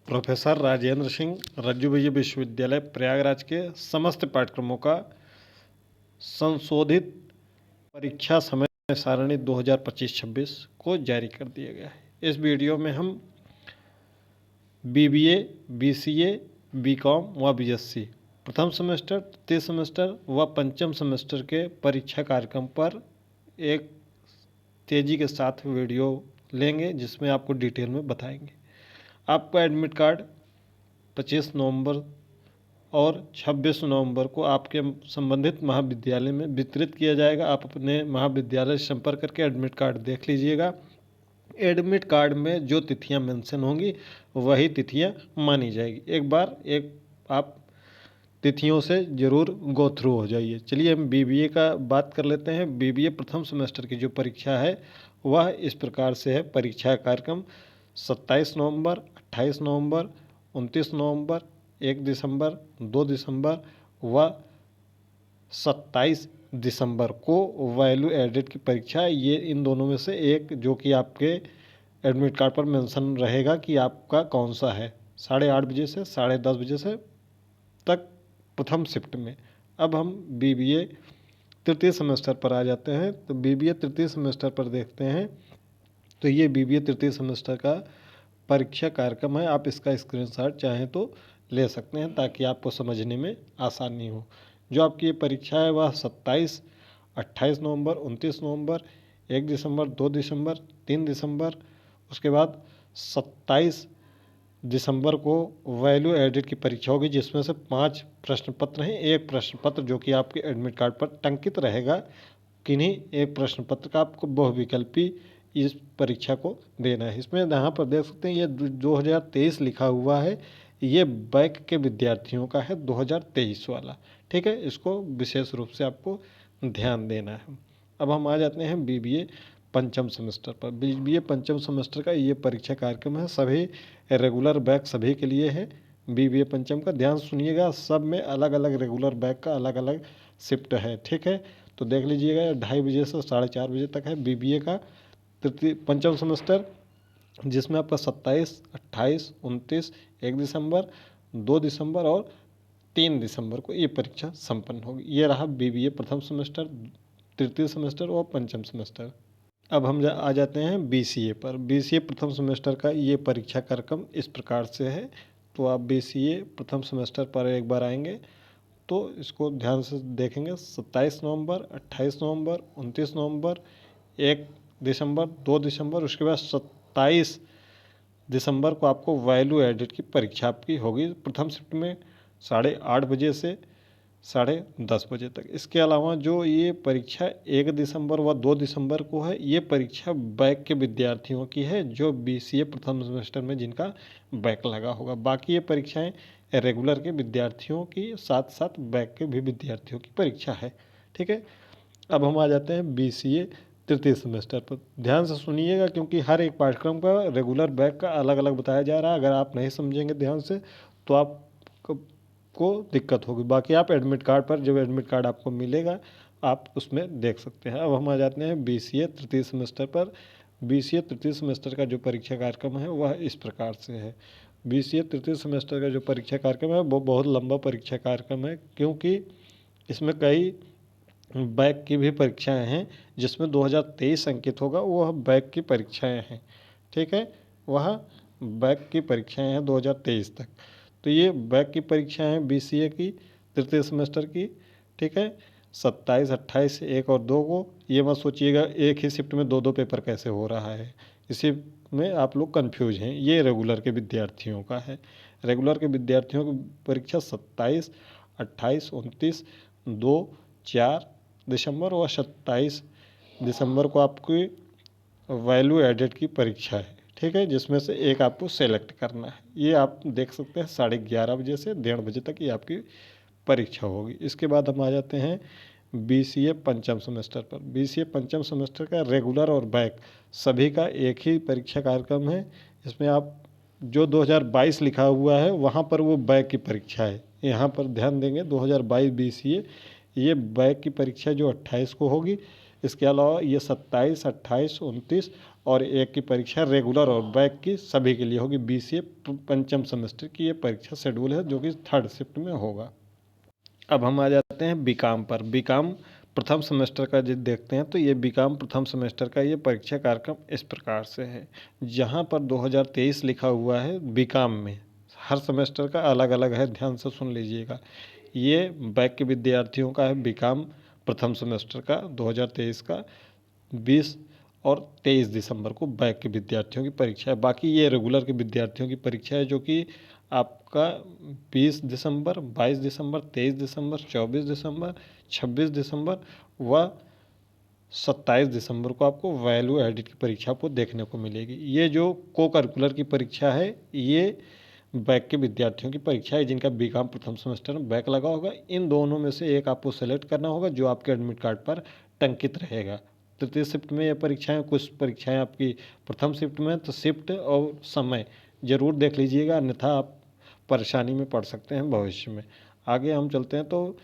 Professor Rajendra Singh रज्जू विजय विश्वविद्यालय प्रयागराज के समस्त पाठ्यक्रमों का संशोधित परीक्षा समय सारणी 2025-26 को जारी कर दिया गया है। इस वीडियो में हम बीबीए, बीसीए, बीकॉम व बीएससी प्रथम सेमेस्टर, तृतीय सेमेस्टर व पंचम सेमेस्टर के परीक्षा कार्यक्रम पर एक तेज़ी के साथ वीडियो लेंगे, जिसमें आपको डिटेल में बताएंगे। आपका एडमिट कार्ड 25 नवंबर और 26 नवंबर को आपके संबंधित महाविद्यालय में वितरित किया जाएगा। आप अपने महाविद्यालय से संपर्क करके एडमिट कार्ड देख लीजिएगा। एडमिट कार्ड में जो तिथियां मेंशन होंगी वही तिथियां मानी जाएगी। एक बार आप तिथियों से ज़रूर गो थ्रू हो जाइए। चलिए हम बीबीए का बात कर लेते हैं। बीबीए प्रथम सेमेस्टर की जो परीक्षा है वह इस प्रकार से है। परीक्षा कार्यक्रम 27 नवंबर, 28 नवंबर, 29 नवंबर, 1 दिसंबर, 2 दिसंबर व 27 दिसंबर को वैल्यू एडेड की परीक्षा। ये इन दोनों में से एक जो कि आपके एडमिट कार्ड पर मेंशन रहेगा कि आपका कौन सा है। 8:30 बजे से 10:30 बजे से तक प्रथम शिफ्ट में। अब हम बीबीए तृतीय सेमेस्टर पर आ जाते हैं। तो बीबीए तृतीय सेमेस्टर पर देखते हैं। तो ये बीबीए तृतीय सेमेस्टर का परीक्षा कार्यक्रम है। आप इसका स्क्रीनशॉट चाहें तो ले सकते हैं ताकि आपको समझने में आसानी हो। जो आपकी ये परीक्षा है वह 27, 28 नवंबर, 29 नवंबर, 1 दिसंबर, 2 दिसंबर, 3 दिसंबर, उसके बाद 27 दिसंबर को वैल्यू एडेड की परीक्षा होगी, जिसमें से 5 प्रश्न पत्र हैं। एक प्रश्न पत्र जो कि आपके एडमिट कार्ड पर टंकित रहेगा, किन्हीं एक प्रश्न पत्र का आपको बहुविकल्पी इस परीक्षा को देना है। इसमें यहाँ पर देख सकते हैं ये 2023 लिखा हुआ है। ये बैक के विद्यार्थियों का है, 2023 वाला। ठीक है, इसको विशेष रूप से आपको ध्यान देना है। अब हम आ जाते हैं बीबीए पंचम सेमेस्टर पर। बीबीए पंचम सेमेस्टर का ये परीक्षा कार्यक्रम है। सभी रेगुलर बैक सभी के लिए है। बीबीए पंचम का ध्यान सुनिएगा, सब में अलग अलग रेगुलर बैक का अलग अलग शिफ्ट है। ठीक है, तो देख लीजिएगा 2:30 बजे से 4:30 बजे तक है बीबीए का पंचम सेमेस्टर, जिसमें आपका 27, 28, 29, 1 दिसंबर, 2 दिसंबर और 3 दिसंबर को ये परीक्षा संपन्न होगी। ये रहा बीबीए प्रथम सेमेस्टर, तृतीय सेमेस्टर और पंचम सेमेस्टर। अब हम आ जाते हैं बीसीए पर। बीसीए प्रथम सेमेस्टर का ये परीक्षा कार्यक्रम इस प्रकार से है। तो आप बीसीए प्रथम सेमेस्टर पर एक बार आएंगे तो इसको ध्यान से देखेंगे। 27 नवंबर, 28 नवंबर, 29 नवंबर, 1 दिसंबर, 2 दिसंबर, उसके बाद 27 दिसंबर को आपको वैल्यू एडेड की परीक्षा आपकी होगी प्रथम शिफ्ट में 8:30 बजे से 10:30 बजे तक। इसके अलावा जो ये परीक्षा 1 दिसंबर व 2 दिसंबर को है, ये परीक्षा बैक के विद्यार्थियों की है जो बीसीए प्रथम सेमेस्टर में जिनका बैक लगा होगा। बाकी ये परीक्षाएं रेगुलर के विद्यार्थियों की साथ साथ बैक के भी विद्यार्थियों की परीक्षा है। ठीक है, अब हम आ जाते हैं बीसीए तृतीय सेमेस्टर पर। ध्यान से सुनिएगा क्योंकि हर एक पाठ्यक्रम का रेगुलर बैक का अलग अलग बताया जा रहा है। अगर आप नहीं समझेंगे ध्यान से तो आप को दिक्कत होगी। बाकी आप एडमिट कार्ड पर, जब एडमिट कार्ड आपको मिलेगा आप उसमें देख सकते हैं। अब हम आ जाते हैं बीसीए तृतीय सेमेस्टर पर। बीसीए तृतीय सेमेस्टर का जो परीक्षा कार्यक्रम है वह इस प्रकार से है। बीसीए तृतीय सेमेस्टर का जो परीक्षा कार्यक्रम है वो बहुत लंबा परीक्षा कार्यक्रम है, क्योंकि इसमें कई बैक की भी परीक्षाएं हैं। जिसमें 2023 अंकित होगा वह बैक की परीक्षाएं हैं। ठीक है, वह बैक की परीक्षाएं हैं 2023 तक। तो ये बैक की परीक्षाएं हैं बीसीए की तृतीय सेमेस्टर की। ठीक है, 27, 28, 1 और 2 को। ये मत सोचिएगा एक ही शिफ्ट में 2-2 पेपर कैसे हो रहा है, इसी में आप लोग कंफ्यूज हैं। ये रेगुलर के विद्यार्थियों का है। रेगुलर के विद्यार्थियों की परीक्षा 27, 28, 29, 2, 4 दिसंबर और 27 दिसंबर को आपकी वैल्यू एडेड की परीक्षा है। ठीक है, जिसमें से एक आपको सेलेक्ट करना है। ये आप देख सकते हैं 11:30 बजे से 1:30 बजे तक ये आपकी परीक्षा होगी। इसके बाद हम आ जाते हैं बीसीए पंचम सेमेस्टर पर। बीसीए पंचम सेमेस्टर का रेगुलर और बैक सभी का एक ही परीक्षा कार्यक्रम है। इसमें आप जो 2022 लिखा हुआ है वहाँ पर वो बैक की परीक्षा है। यहाँ पर ध्यान देंगे 2022 बीसीए, ये बैक की परीक्षा जो 28 को होगी। इसके अलावा ये 27, 28, 29 और एक की परीक्षा रेगुलर और बैक की सभी के लिए होगी। BCA पंचम सेमेस्टर की ये परीक्षा शेड्यूल है जो कि 3rd शिफ्ट में होगा। अब हम आ जाते हैं बीकॉम पर। बीकॉम प्रथम सेमेस्टर का जो देखते हैं तो ये बीकॉम प्रथम सेमेस्टर का ये परीक्षा कार्यक्रम इस प्रकार से है। जहाँ पर 2023 लिखा हुआ है बीकॉम में, हर सेमेस्टर का अलग अलग है, ध्यान से सुन लीजिएगा। ये बैक के विद्यार्थियों का है बीकॉम प्रथम सेमेस्टर का 2023 का 20 और 23 दिसंबर को बैक के विद्यार्थियों की परीक्षा है। बाकी ये रेगुलर के विद्यार्थियों की परीक्षा है जो कि आपका 20 दिसंबर, 22 दिसंबर, 23 दिसंबर, 24 दिसंबर, 26 दिसंबर व 27 दिसंबर को आपको वैल्यू एडिट की परीक्षा आपको देखने को मिलेगी। ये जो को करिकुलर की परीक्षा है ये बैक के विद्यार्थियों की परीक्षा है जिनका बीकॉम प्रथम सेमेस्टर में बैक लगा होगा। इन दोनों में से एक आपको सेलेक्ट करना होगा जो आपके एडमिट कार्ड पर टंकित रहेगा। तृतीय शिफ्ट में ये परीक्षाएं, कुछ परीक्षाएं आपकी प्रथम शिफ्ट में, तो शिफ्ट और समय ज़रूर देख लीजिएगा, अन्यथा आप परेशानी में पड़ सकते हैं भविष्य में। आगे हम चलते हैं तो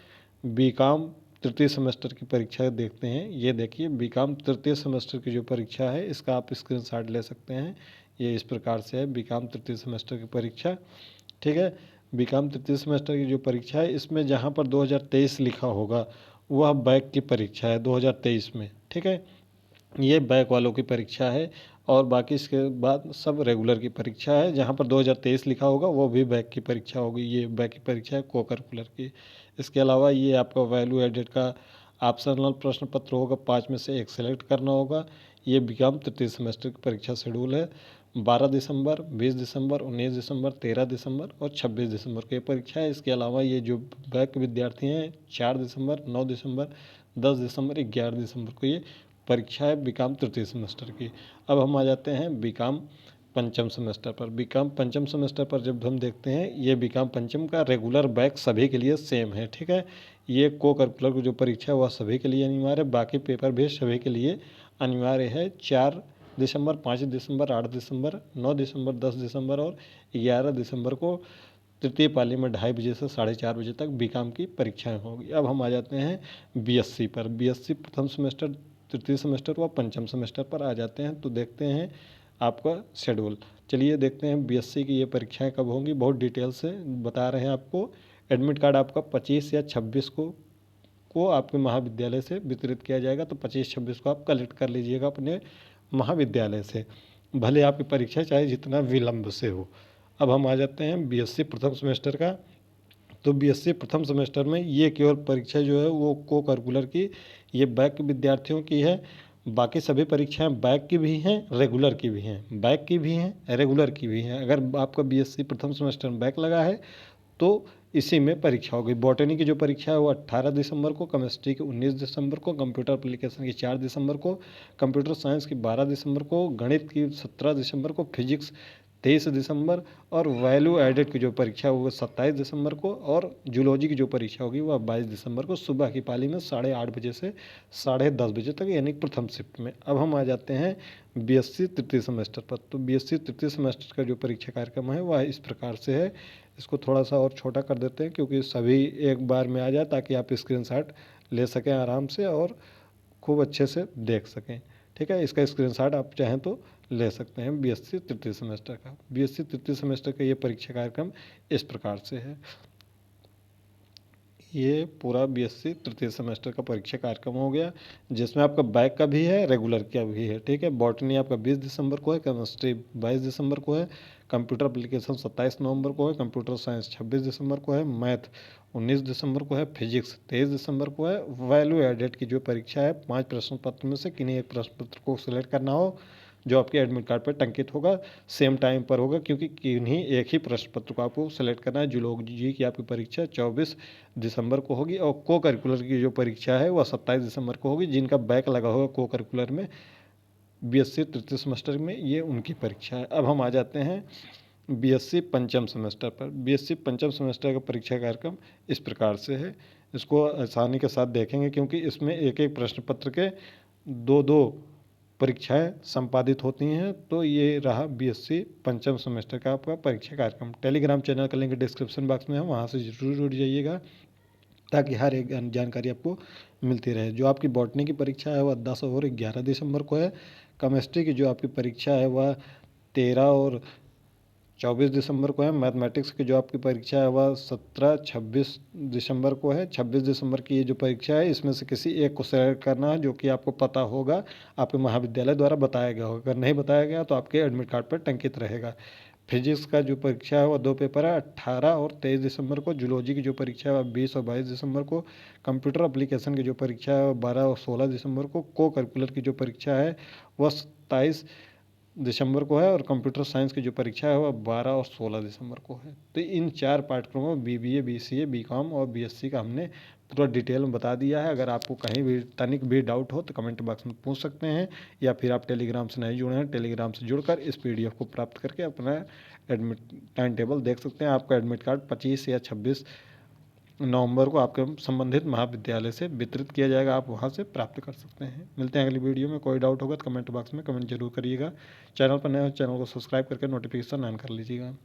बीकॉम तृतीय सेमेस्टर की परीक्षा देखते हैं। ये देखिए बीकॉम तृतीय सेमेस्टर की जो परीक्षा है इसका आप स्क्रीनशॉट ले सकते हैं। ये इस प्रकार से है बीकॉम तृतीय सेमेस्टर की परीक्षा, ठीक है। बीकॉम तृतीय सेमेस्टर की जो परीक्षा है इसमें जहाँ पर 2023 लिखा होगा वह बैक की परीक्षा है 2023 में, ठीक है। ये बैक वालों की परीक्षा है और बाकी इसके बाद सब रेगुलर की परीक्षा है। जहाँ पर 2023 लिखा होगा वो भी बैक की परीक्षा होगी। ये बैक की परीक्षा है को करिकुलर की। इसके अलावा ये आपका वैल्यू एडेड का ऑप्शनल प्रश्न पत्र होगा, 5 में से एक सेलेक्ट करना होगा। ये बीकॉम तृतीय सेमेस्टर की परीक्षा शेड्यूल है। 12 दिसंबर, 20 दिसंबर, 19 दिसंबर, 13 दिसंबर और 26 दिसंबर की परीक्षा है। इसके अलावा ये जो बैक विद्यार्थी हैं 4 दिसंबर, 9 दिसंबर, 10 दिसंबर, 11 दिसंबर को ये परीक्षा है बीकॉम तृतीय सेमेस्टर की। अब हम आ जाते हैं बीकॉम पंचम सेमेस्टर पर। बीकॉम पंचम सेमेस्टर पर जब हम देखते हैं ये बीकॉम पंचम का रेगुलर बैक सभी के लिए सेम है, ठीक है। ये को करिकुलर की जो परीक्षा है वह सभी के लिए अनिवार्य है, बाकी पेपर भी सभी के लिए अनिवार्य है। 4 दिसंबर, 5 दिसंबर, 8 दिसंबर, 9 दिसंबर, 10 दिसंबर और 11 दिसंबर को तृतीय पाली में 2:30 बजे से 4:30 बजे तक बीकॉम की परीक्षाएं होगी। अब हम आ जाते हैं BSc पर। BSc प्रथम सेमेस्टर, तृतीय सेमेस्टर व पंचम सेमेस्टर पर आ जाते हैं तो देखते हैं आपका शेड्यूल। चलिए देखते हैं BSc की ये परीक्षाएं कब होंगी, बहुत डिटेल से बता रहे हैं आपको। एडमिट कार्ड आपका 25 या 26 को आपके महाविद्यालय से वितरित किया जाएगा, तो 25-26 को आप कलेक्ट कर लीजिएगा अपने महाविद्यालय से, भले आपकी परीक्षा चाहे जितना विलंब से हो। अब हम आ जाते हैं BSc प्रथम सेमेस्टर का। तो BSc प्रथम सेमेस्टर में ये केवल परीक्षा जो है वो को करिकुलर की, ये बैक के विद्यार्थियों की है। बाकी सभी परीक्षाएं बैक की भी हैं, रेगुलर की भी हैं, बैक की भी हैं, रेगुलर की भी हैं। अगर आपका BSc प्रथम सेमेस्टर में बैक लगा है तो इसी में परीक्षा होगी। बॉटनी की जो परीक्षा है वो 18 दिसंबर को, केमिस्ट्री की 19 दिसंबर को, कंप्यूटर एप्लीकेशन की 4 दिसंबर को, कंप्यूटर साइंस की 12 दिसंबर को, गणित की 17 दिसंबर को, फिजिक्स 23 दिसंबर और वैल्यू एडेड की जो परीक्षा है वो 27 दिसंबर को, और जूलॉजी की जो परीक्षा होगी वह 22 दिसंबर को सुबह की पाली में 8:30 बजे से 10:30 बजे तक, यानी प्रथम शिफ्ट में। अब हम आ जाते हैं BSc तृतीय सेमेस्टर पर। तो BSc तृतीय सेमेस्टर का जो परीक्षा कार्यक्रम है वह इस प्रकार से है। इसको थोड़ा सा और छोटा कर देते हैं क्योंकि सभी एक बार में आ जाए, ताकि आप स्क्रीनशॉट ले सकें आराम से और खूब अच्छे से देख सकें, ठीक है। इसका स्क्रीनशॉट आप चाहें तो ले सकते हैं। BSc तृतीय सेमेस्टर का, BSc तृतीय सेमेस्टर का ये परीक्षा कार्यक्रम इस प्रकार से है। ये पूरा BSc तृतीय सेमेस्टर का परीक्षा कार्यक्रम हो गया, जिसमें आपका बैक का भी है, रेगुलर का भी है, ठीक है। बॉटनी आपका 20 दिसंबर को है, केमिस्ट्री 22 दिसंबर को है, कंप्यूटर एप्लीकेशन 27 नवंबर को है, कंप्यूटर साइंस 26 दिसंबर को है, मैथ 19 दिसंबर को है, फिजिक्स 23 दिसंबर को है। वैल्यू एडेड की जो परीक्षा है 5 प्रश्न पत्र में से किन्हीं एक प्रश्न पत्र को सिलेक्ट करना हो जो आपके एडमिट कार्ड पर टंकित होगा, सेम टाइम पर होगा, क्योंकि किन्हीं एक ही प्रश्न पत्र को आपको सेलेक्ट करना है। जूलॉजी की आपकी परीक्षा 24 दिसंबर को होगी और को करिकुलर की जो परीक्षा है वह 27 दिसंबर को होगी। जिनका बैक लगा होगा को करिकुलर में BSc तृतीय सेमेस्टर में, ये उनकी परीक्षा है। अब हम आ जाते हैं BSc पंचम सेमेस्टर पर। BSc पंचम सेमेस्टर का परीक्षा कार्यक्रम इस प्रकार से है। इसको आसानी के साथ देखेंगे क्योंकि इसमें एक एक प्रश्न पत्र के दो परीक्षाएं संपादित होती हैं। तो ये रहा BSc पंचम सेमेस्टर का आपका परीक्षा कार्यक्रम। टेलीग्राम चैनल का लिंक डिस्क्रिप्शन बॉक्स में है, वहाँ से जरूर जुड़ जाइएगा ताकि हर एक जानकारी आपको मिलती रहे। जो आपकी बॉटनी की परीक्षा है वह 10 और 11 दिसंबर को है, केमिस्ट्री की जो आपकी परीक्षा है वह 13 और 24 दिसंबर को है। मैथमेटिक्स की जो आपकी परीक्षा है वह 17-26 दिसंबर को है। 26 दिसंबर की ये जो परीक्षा है इसमें से किसी एक को सेलेक्ट करना है जो कि आपको पता होगा, आपके महाविद्यालय द्वारा बताया गया होगा। अगर नहीं बताया गया तो आपके एडमिट कार्ड पर टंकित रहेगा। फिजिक्स का जो परीक्षा है वह 2 पेपर है, 18 और 23 दिसंबर को। जूलॉजी की जो परीक्षा है वह 20 और 22 दिसंबर को। कंप्यूटर एप्लीकेशन की जो परीक्षा है वह 12 और 16 दिसंबर को। को करिकुलर की जो परीक्षा है वह 27 दिसंबर को है और कंप्यूटर साइंस की जो परीक्षा है वह 12 और 16 दिसंबर को है। तो इन 4 पाठ्यक्रमों BBA, BCA, BCom और BSc का हमने पूरा डिटेल में बता दिया है। अगर आपको कहीं भी तनिक भी डाउट हो तो कमेंट बॉक्स में पूछ सकते हैं, या फिर आप टेलीग्राम से नहीं जुड़े हैं, टेलीग्राम से जुड़कर इस PDF को प्राप्त करके अपना एडमिट टाइम टेबल देख सकते हैं। आपका एडमिट कार्ड 25 या 26 नवंबर को आपके संबंधित महाविद्यालय से वितरित किया जाएगा, आप वहां से प्राप्त कर सकते हैं। मिलते हैं अगली वीडियो में। कोई डाउट होगा तो कमेंट बॉक्स में कमेंट जरूर करिएगा। चैनल पर नए हो चैनल को सब्सक्राइब करके नोटिफिकेशन ऑन कर लीजिएगा।